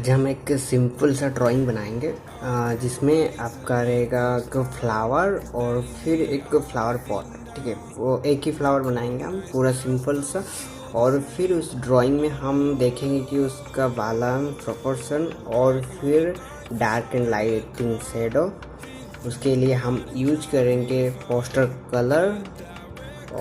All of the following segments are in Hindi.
आज हम एक सिंपल सा ड्राइंग बनाएंगे जिसमें आपका रहेगा एक फ्लावर और फिर एक फ्लावर पॉट। ठीक है, वो एक ही फ्लावर बनाएंगे हम पूरा सिंपल सा। और फिर उस ड्राइंग में हम देखेंगे कि उसका बैलेंस, प्रोपोर्शन और फिर डार्क एंड लाइटिंग शेडो। उसके लिए हम यूज करेंगे पोस्टर कलर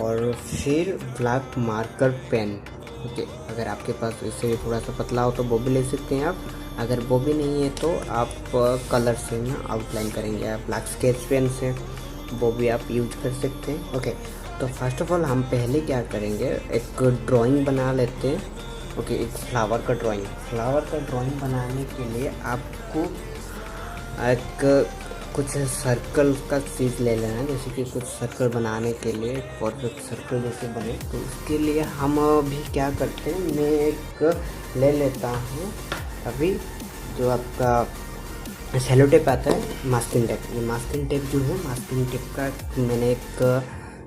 और फिर ब्लैक मार्कर पेन। ओके, अगर आपके पास इससे थोड़ा सा पतला हो तो वो भी ले सकते हैं आप। अगर वो भी नहीं है तो आप कलर से ना आउटलाइन करेंगे, आप ब्लैक स्केच पेन से वो भी आप यूज कर सकते हैं। ओके, तो फर्स्ट ऑफ ऑल हम पहले क्या करेंगे, एक ड्राइंग बना लेते हैं। ओके, एक फ्लावर का ड्राइंग बनाने के लिए आपको एक कुछ सर्कल का चीज़ ले लेना है। जैसे कि कुछ सर्कल बनाने के लिए परफेक्ट सर्कल जैसे बने, तो उसके लिए हम अभी क्या करते हैं, मैं एक ले लेता हूँ अभी जो आपका सेलो टेप आता है, मास्किंग टेप। ये मास्किंग टेप जो है, मास्किंग टेप का मैंने एक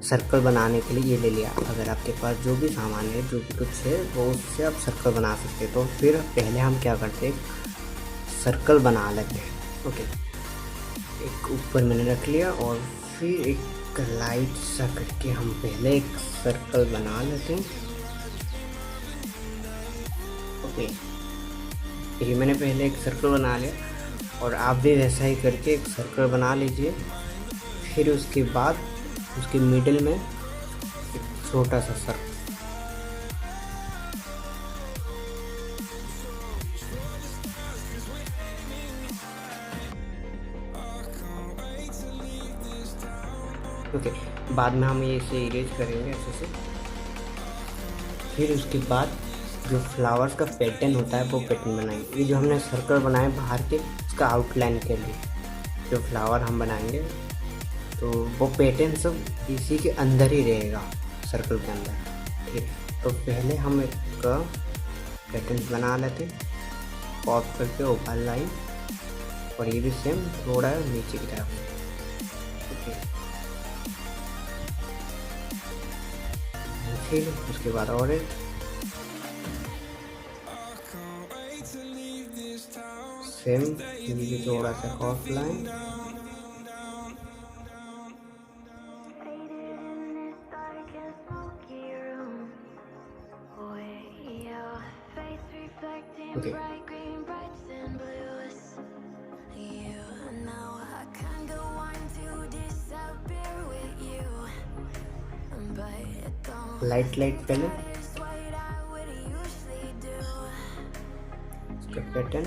सर्कल बनाने के लिए ये ले लिया। अगर आपके पास जो भी सामान है, जो भी कुछ है, वो उससे आप सर्कल बना सकते हैं। तो फिर पहले हम क्या करते हैं, सर्कल बना लेते हैं। ओके, एक ऊपर मैंने रख लिया और फिर एक लाइट सा करके हम पहले एक सर्कल बना लेते हैं। ओके, ये मैंने पहले एक सर्कल बना लिया और आप भी वैसा ही करके एक सर्कल बना लीजिए। फिर उसके बाद उसके मिडिल में एक छोटा सा सर्कल। ओके, बाद में हम ये इसे इरेज करेंगे अच्छे से। फिर उसके बाद जो फ्लावर्स का पैटर्न होता है वो पैटर्न बनाएंगे। ये जो हमने सर्कल बनाए बाहर के, उसका आउटलाइन के लिए जो फ्लावर हम बनाएंगे, तो वो पैटर्न सब इसी के अंदर ही रहेगा, सर्कल के अंदर। ठीक, तो पहले हम एक पैटर्न बना लेते, पॉप करके ऊपर लाइन, और ये भी सेम थोड़ा नीचे की तरफ। ओके, फिर उसके बाद और एक सेम, ये भी थोड़ा सा ऑफ लाइन। ओके, लाइट पहले उसका पैटर्न।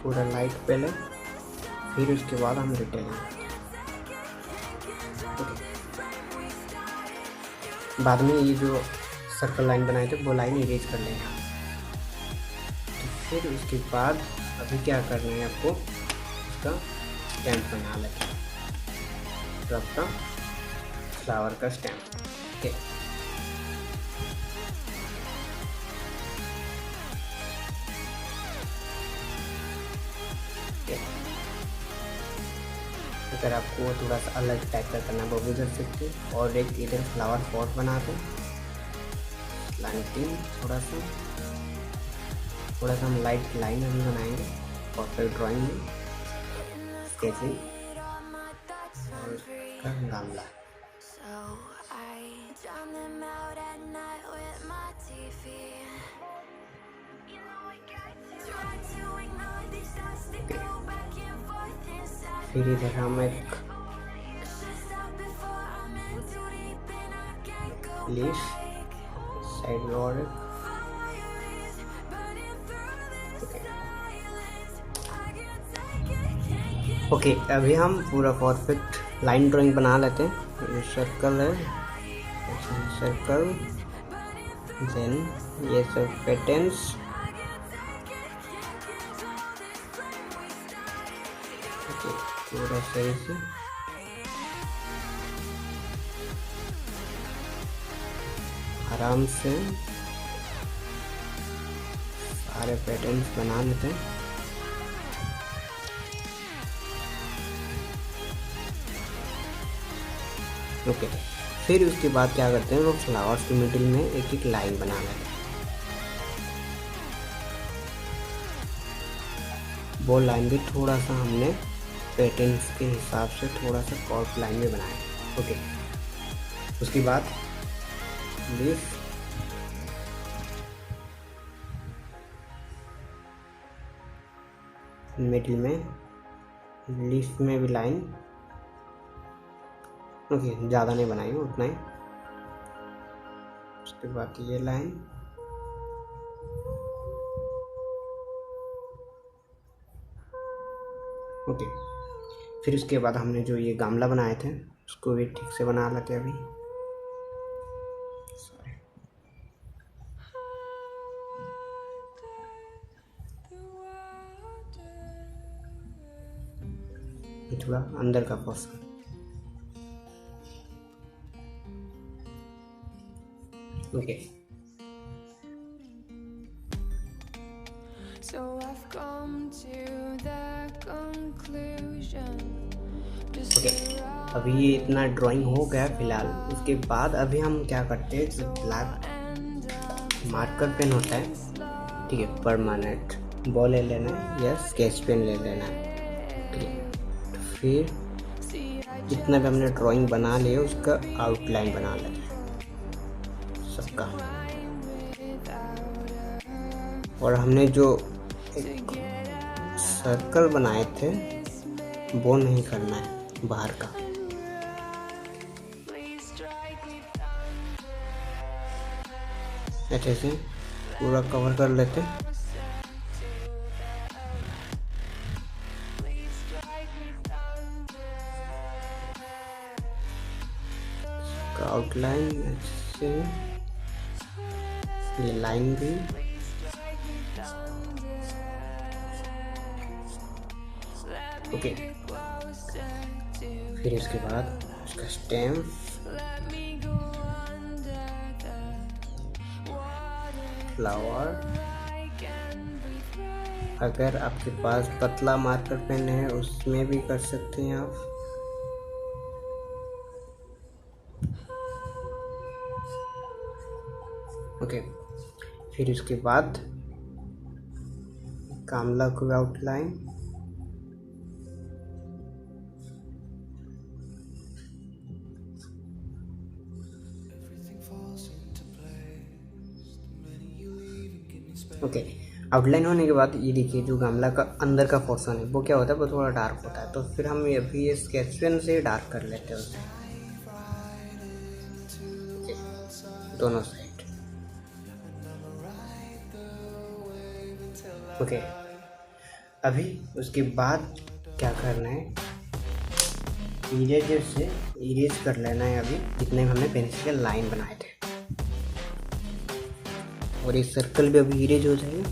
पूरा लाइट पहले, फिर उसके बाद हम डिटेल। बाद में ये जो सर्कल लाइन बनाए थे वो लाइन इरेज कर लेंगे। तो फिर उसके बाद अभी क्या करना है आपको, उसका स्टैम्प बना लेते हैं, तो आपका फ्लावर का स्टैम्प। ठीक, अगर आपको थोड़ा सा अलग टाइप का करना वो भी कर सकते हैं। और एक इधर फ्लावर पॉट बनाते हैं, लाइटिंग थोड़ा सा हम लाइट लाइन अभी बनाएंगे परफेक्ट ड्राइंग में, स्केचिंग और गमला। फिर इधर हम एक लीफ साइड में और ओके, अभी हम पूरा परफेक्ट लाइन ड्राइंग बना लेते हैं। ये सर्कल है, सर्कल, देन ये सब पैटर्न्स। ओके, पूरा सही से आराम से सारे पैटर्न्स बना लेते हैं। ओके, फिर उसके बाद क्या करते हैं, वो फ्लावर्स के मिडिल में एक एक लाइन बना लेते हैं। वो लाइन भी थोड़ा सा हमने पैटर्न्स के हिसाब से थोड़ा सा कर्व लाइन में बनाया। ओके, उसके बाद लीफ मिडिल में, लीफ में भी लाइन। ओके, ज़्यादा नहीं बनाई उतना ही। उसके बाद ये लाइन, ओके। फिर उसके बाद हमने जो ये गमला बनाए थे उसको भी ठीक से बना लेते हैं अभी। थोड़ा अंदर का portion. Okay, So I've come to the conclusion. Okay. अभी ये इतना ड्राइंग हो गया फिलहाल। उसके बाद अभी हम क्या करते हैं, जो ब्लैक मार्कर पेन होता है, ठीक है, परमानेंट, वो ले लेना है या स्केच पेन ले लेना है, ठीक है। तो फिर जितना भी हमने ड्राइंग बना लिया उसका आउटलाइन बना लेते हैं सबका। और हमने जो एक सर्कल बनाए थे वो नहीं करना है बाहर का। अच्छे से पूरा कवर कर लेते हैं। आउटलाइन अच्छे से, ये लाइन भी, ओके। फिर इसके बाद उसका स्टेम, फ्लावर। अगर आपके पास पतला मार्कर पेन है उसमें भी कर सकते हैं आप। ओके, फिर उसके बाद कामला को आउटलाइन, ओके। आउटलाइन होने के बाद ये देखिए जो गमला का अंदर का पोर्शन है वो क्या होता है, वो थोड़ा डार्क होता है। तो फिर हम ये भी ये स्केच पेन से डार्क कर लेते हैं उसे, दोनों साइड। ओके, अभी उसके बाद क्या करना है, इरेजर से इरेज कर लेना है अभी जितने हमने पेंसिल के लाइन बनाए थे। और ये सर्कल भी अभी इरेज हो जाएगा।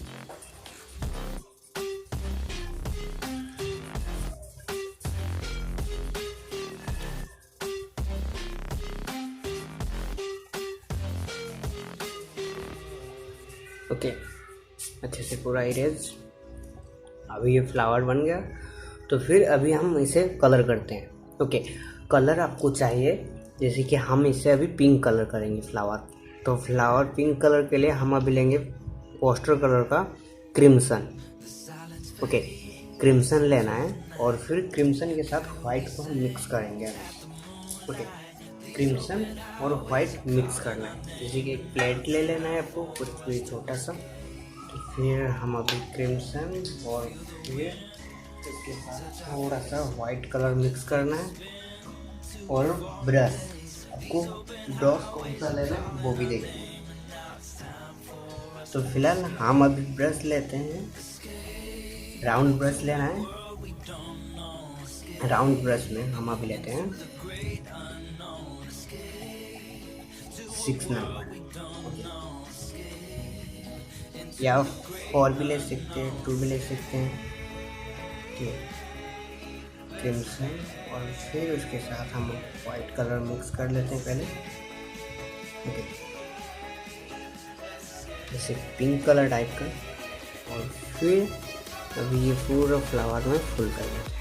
ओके, अच्छे से पूरा इरेज। अभी ये फ्लावर बन गया। तो फिर अभी हम इसे कलर करते हैं। ओके, कलर आपको चाहिए, जैसे कि हम इसे अभी पिंक कलर करेंगे फ्लावर। तो फ्लावर पिंक कलर के लिए हम अभी लेंगे पोस्टर कलर का क्रिम्सन। ओके, क्रिम्सन लेना है और फिर क्रिम्सन के साथ वाइट को हम मिक्स करेंगे। ओके, क्रिम्सन और वाइट मिक्स करना है। जैसे कि एक प्लेट ले लेना है आपको, कुछ भी छोटा सा। तो फिर हम अभी क्रिम्सन और फिर इसके साथ थोड़ा सा वाइट कलर मिक्स करना है। और ब्रश, आपको ब्रश कौन सा लेना है वो भी देखिए। तो फिलहाल हम अभी ब्रश लेते हैं, राउंड ब्रश लेना है। राउंड ब्रश में हम अभी लेते हैं 6 नंबर, या 4 भी ले सकते हैं, 2 भी ले सकते हैं। ठीक है, क्रिम्सन और फिर उसके साथ हम वाइट कलर मिक्स कर लेते हैं पहले। ओके, जैसे पिंक कलर टाइप का। और फिर अभी ये पूरा फ्लावर में फुल कर लेते हैं।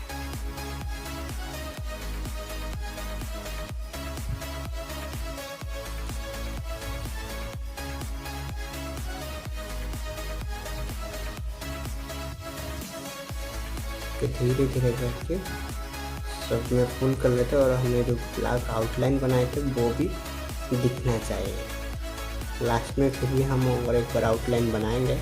इसके धीरे धीरे करके सब में फुल कर लेते हैं और हमने जो ब्लैक आउटलाइन बनाए थे वो भी दिखना चाहिए। लास्ट में फिर भी हम और एक बार आउटलाइन बनाएंगे।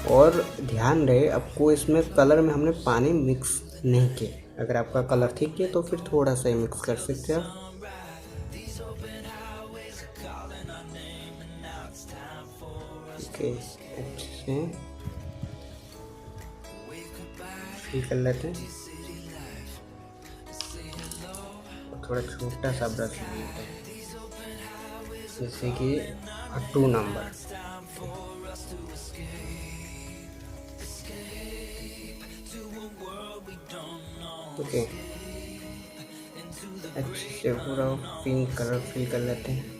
और ध्यान रहे आपको इसमें कलर में हमने पानी मिक्स नहीं किया। अगर आपका कलर ठीक है तो फिर थोड़ा सा ही मिक्स कर सकते हैं। ओके, अच्छे से फिल कर लेते हैं। थोड़ा छोटा सा ब्रश लेते हैं, जैसे कि 2 नंबर। ओके, अच्छे से पूरा पिंक कलर फिल कर लेते हैं।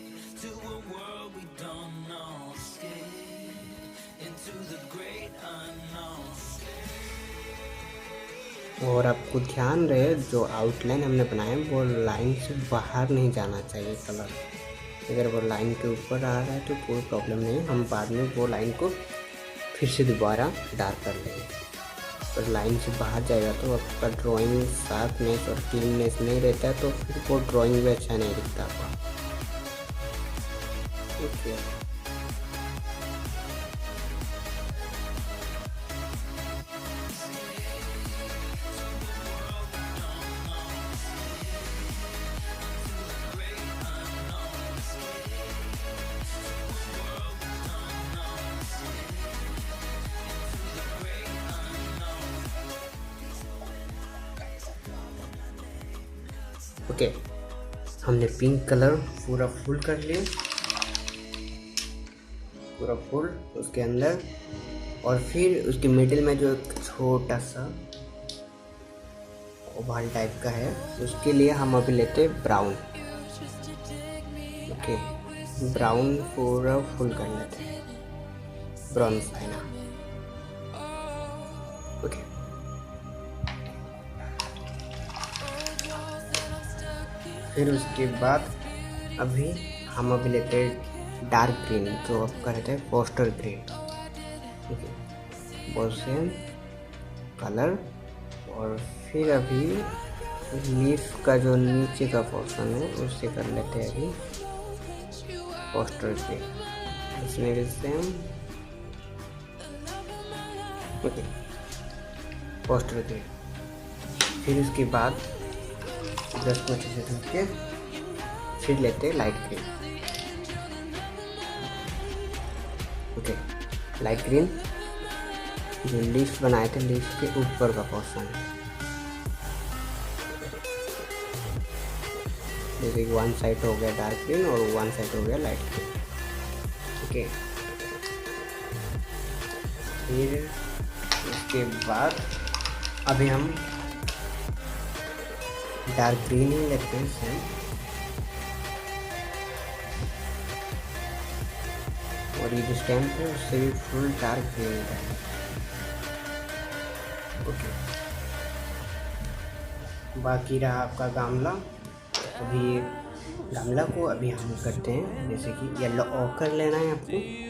और आपको ध्यान रहे जो आउटलाइन हमने बनाया वो लाइन से बाहर नहीं जाना चाहिए कलर। अगर वो लाइन के ऊपर आ रहा है तो कोई प्रॉब्लम नहीं है, हम बाद में वो लाइन को फिर से दोबारा डार्क कर लेंगे। पर लाइन से बाहर जाएगा तो आपका ड्राइंग शार्पनेस और क्लीननेस नहीं रहता है, तो फिर वो ड्राइंग भी अच्छा नहीं दिखता आपका। ओके, ओके, हमने पिंक कलर पूरा फुल कर लिया, पूरा फुल उसके अंदर। और फिर उसके मिडिल में जो एक छोटा सा ओवल टाइप का है, उसके लिए हम अभी लेते हैं ब्राउन। ओके, ब्राउन पूरा फुल कर लेते हैं, ब्राउन फाइना। ओके, फिर उसके बाद अभी हम लेते हैं डार्क ग्रीन, जो आपका रहता है पोस्टर ग्रीन। ओके, बहुत सेम कलर। और फिर अभी लीफ का जो नीचे का पोर्शन है उससे कर लेते हैं अभी पोस्टर ग्रीन, इसमें भी सेम। Okay, poster green. फिर उसके बाद ब्रश को अच्छे से धो के फिर लेते हैं light green. Okay, light green जो लीफ बनाए थे, लीफ के ऊपर का पोर्शन है, जैसे कि वन साइड हो गया डार्क ग्रीन और वन साइड हो गया लाइट ग्रीन। ओके, फिर उसके बाद अभी हम डार्क ग्रीन ही लेते हैं सेम। और ये जो स्टैम्प है उससे भी फुल डार्क ग्रीन का है। ओके, बाकी रहा आपका गमला। अभी गमला को अभी हम करते हैं, जैसे कि येलो ऑकर लेना है आपको।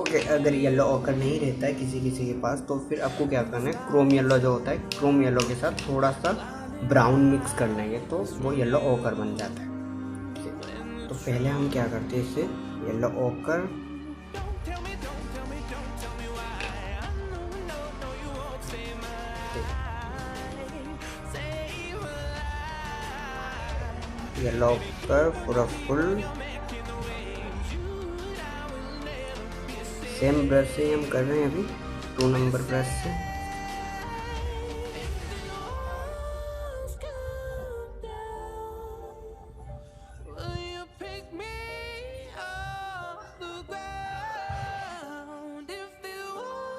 ओके, अगर येलो ऑकर नहीं रहता है किसी किसी के पास, तो फिर आपको क्या करना है, क्रोम येलो जो होता है, क्रोम येलो के साथ थोड़ा सा ब्राउन मिक्स कर लेंगे तो वो येलो ऑकर बन जाता है। तो पहले हम क्या करते हैं, इसे येलो ऑकर येलो ऑकर पूरा फुल सेम ब्रश से हम कर रहे हैं अभी 2 नंबर ब्रश से।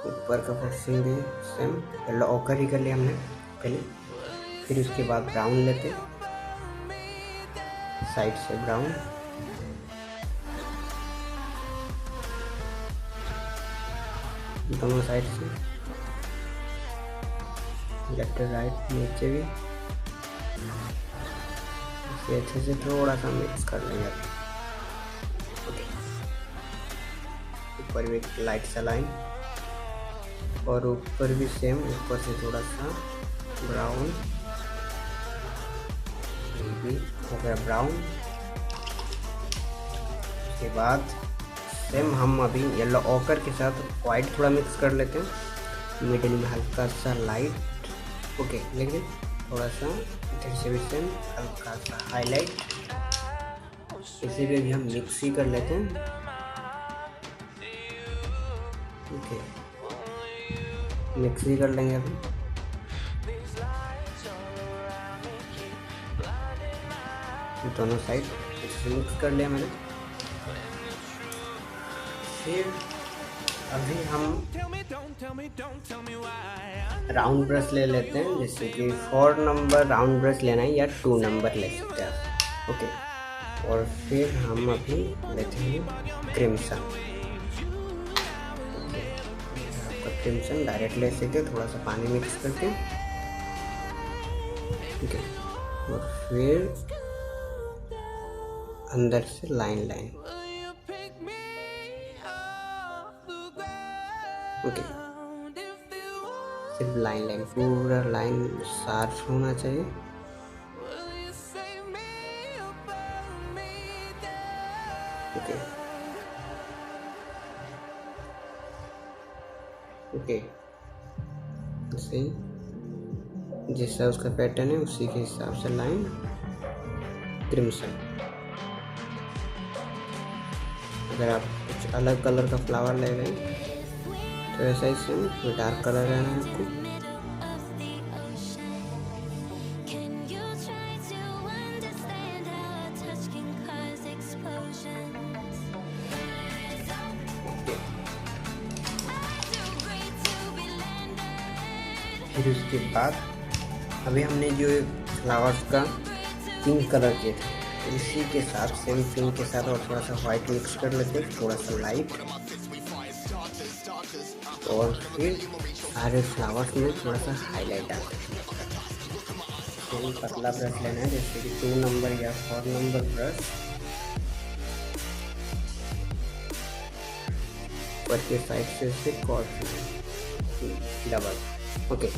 ऊपर का पोर्शन भी सेम येलो ऑकर ही कर लिया हमने पहले। फिर उसके बाद ब्राउन लेते, साइड से ब्राउन, दोनों साइड से, लेफ्ट राइट नीचे भी। इसे अच्छे से थोड़ा सा मिक्स कर लेंगे। ऊपर भी एक लाइट सा लाइन, और ऊपर भी सेम, ऊपर से थोड़ा सा ब्राउन, ये भी हो गया ब्राउन। उसके बाद सेम हम अभी येलो ऑकर के साथ वाइट थोड़ा मिक्स कर लेते हैं, मिडिल में हल्का सा लाइट, ओके, लेकिन थोड़ा सा इधर से भी सेम हल्का सा हाईलाइट, इसी पे भी हम मिक्स ही कर लेते हैं, ओके, मिक्स ही कर लेंगे अभी। दोनों साइड इसे मिक्स कर लिया मैंने। फिर अभी हम राउंड ब्रश ले लेते हैं, जैसे कि 4 नंबर राउंड ब्रश लेना है या 2 नंबर ले सकते हैं आप, ओके। और फिर हम अभी लेते हैं क्रिम्सन, आपका क्रिम्सन डायरेक्ट ले सकते, थोड़ा सा पानी मिक्स करके, ओके। और फिर अंदर से लाइन लाइन, ओके, सिर्फ लाइन लाइन, पूरा लाइन साफ होना चाहिए, ओके, ओके। ऐसे जैसा उसका पैटर्न है उसी के हिसाब से लाइन क्रिम्सन। अगर आप कुछ अलग कलर का फ्लावर ले रहे हैं तो ऐसा ही सेम, कोई डार्क कलर रहना है आपको, फिर उसके बाद अभी हमने जो फ्लावर्स का पिंक कलर किए थे इसी के साथ सेम पिंक के साथ और थोड़ा सा वाइट मिक्स कर लेते हैं, थोड़ा सा लाइट, और फिर सारे फ्लावर्स में थोड़ा सा हाईलाइट डालते हैं। तो पतला ब्रश लेना है, जैसे कि 2 नंबर या 4 नंबर ब्रश, ऊपर के साइड से सिर्फ और डबल, ओके।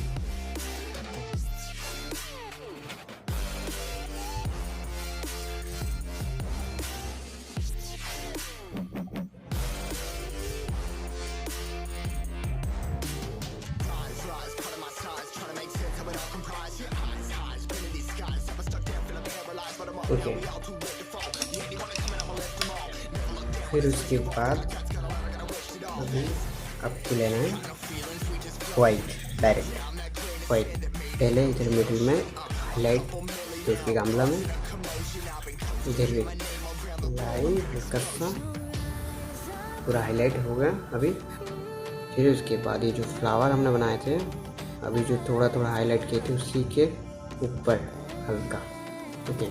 ओके, फिर उसके बाद अभी आपको लेना है वाइट, डायरेक्ट वाइट, पहले इधर मिडिल में हाईलाइट, देखिए गमला में इधर भी लाइन हल्का सा पूरा हाईलाइट हो गया अभी। फिर उसके बाद ये जो फ्लावर हमने बनाए थे अभी जो थोड़ा थोड़ा हाईलाइट किए थे उसी के ऊपर हल्का, ओके,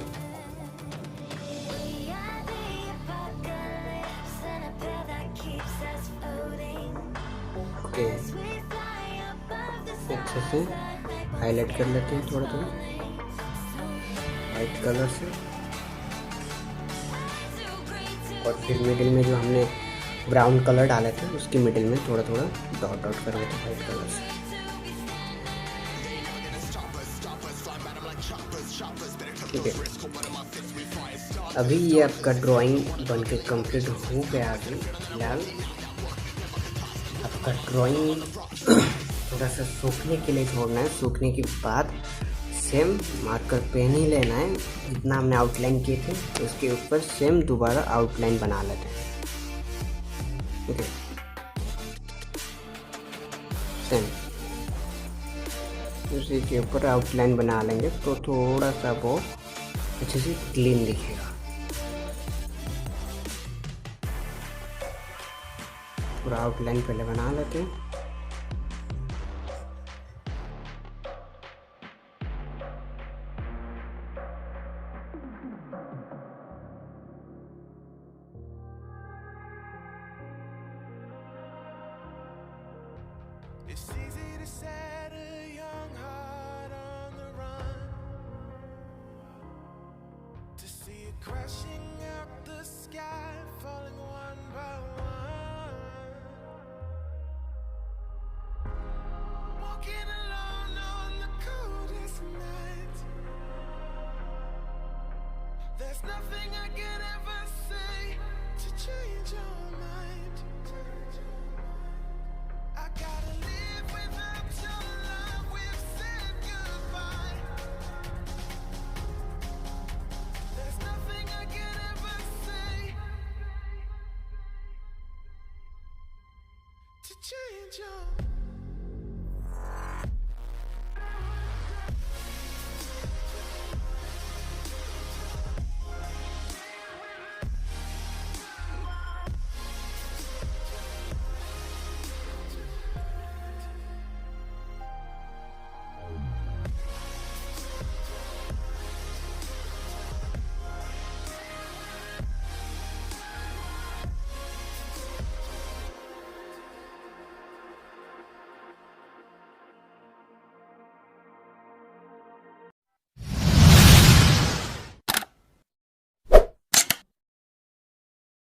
ओके, अच्छे से हाईलाइट कर लेते हैं थोड़ा थोड़ा वाइट कलर से, और फिर मिडिल में जो हमने ब्राउन कलर डाले थे उसकी मिडिल में थोड़ा थोड़ा डॉट डॉट कर लेते हैं वाइट कलर से, ठीक है। अभी ये आपका ड्राइंग बनके कंप्लीट हो गया। अभी फिलहाल आपका ड्राइंग थोड़ा सा सूखने के लिए छोड़ना है, सूखने के बाद सेम मार्कर पेन ही लेना है, जितना हमने आउटलाइन किए थे उसके ऊपर सेम दोबारा आउटलाइन बना लेते हैं, ओके, सेम उसी के ऊपर आउटलाइन बना लेंगे तो थोड़ा सा वो अच्छे से क्लीन दिखेगा। पूरा आउटलाइन पहले बना लेते हैं, It's easy to set a young heart on the run, to see it crashing out the sky.